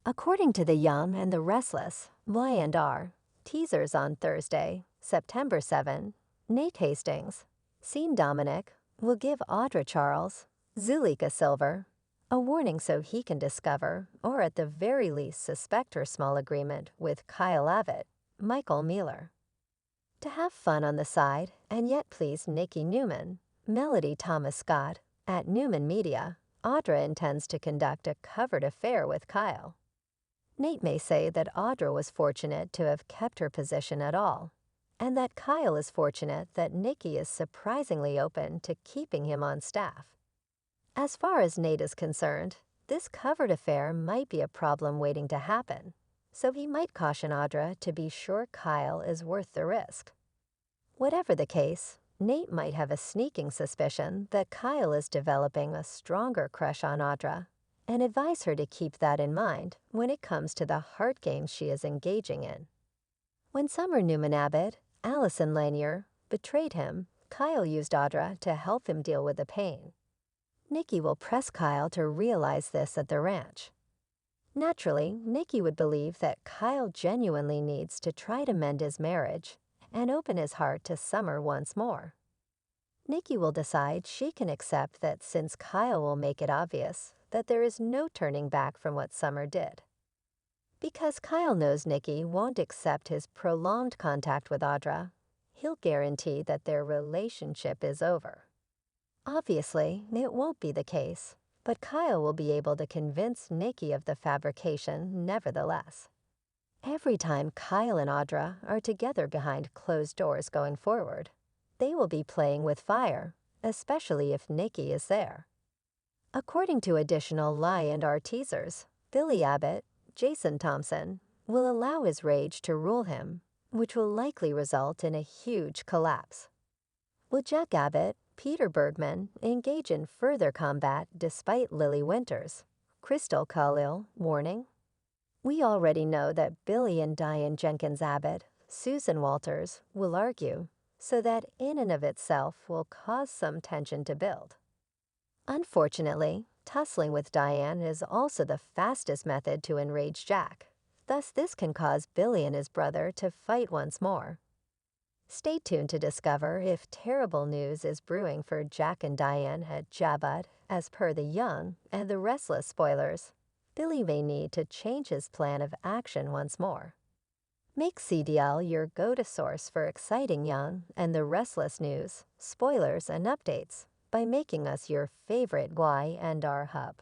According to the Yum and the Restless, Y&R, teasers on Thursday, September 7, Nate Hastings, Sean Dominic, will give Audra Charles, Zulika Silver, a warning so he can discover, or at the very least suspect her small agreement with Kyle Abbott, Michael Mueller. To have fun on the side and yet please Nikki Newman, Melody Thomas Scott, at Newman Media, Audra intends to conduct a covered affair with Kyle. Nate may say that Audra was fortunate to have kept her position at all, and that Kyle is fortunate that Nikki is surprisingly open to keeping him on staff. As far as Nate is concerned, this covered affair might be a problem waiting to happen, so he might caution Audra to be sure Kyle is worth the risk. Whatever the case, Nate might have a sneaking suspicion that Kyle is developing a stronger crush on Audra, and advise her to keep that in mind when it comes to the heart games she is engaging in. When Summer Newman Abbott, Allison Lanier, betrayed him, Kyle used Audra to help him deal with the pain. Nikki will press Kyle to realize this at the ranch. Naturally, Nikki would believe that Kyle genuinely needs to try to mend his marriage and open his heart to Summer once more. Nikki will decide she can accept that since Kyle will make it obvious that there is no turning back from what Summer did. Because Kyle knows Nikki won't accept his prolonged contact with Audra, he'll guarantee that their relationship is over. Obviously, it won't be the case, but Kyle will be able to convince Nikki of the fabrication nevertheless. Every time Kyle and Audra are together behind closed doors going forward, they will be playing with fire, especially if Nikki is there. According to additional Y&R teasers, Billy Abbott, Jason Thompson, will allow his rage to rule him, which will likely result in a huge collapse. Will Jack Abbott, Peter Bergman, engage in further combat despite Lily Winters, Crystal Khalil warning? We already know that Billy and Diane Jenkins Abbott, Susan Walters, will argue, so that in and of itself will cause some tension to build. Unfortunately, tussling with Diane is also the fastest method to enrage Jack, thus this can cause Billy and his brother to fight once more. Stay tuned to discover if terrible news is brewing for Jack and Diane at Jabut, as per the Young and the Restless spoilers. Billy may need to change his plan of action once more. Make CDL your go-to source for exciting Young and the Restless news, spoilers, and updates by making us your favorite Y&R hub.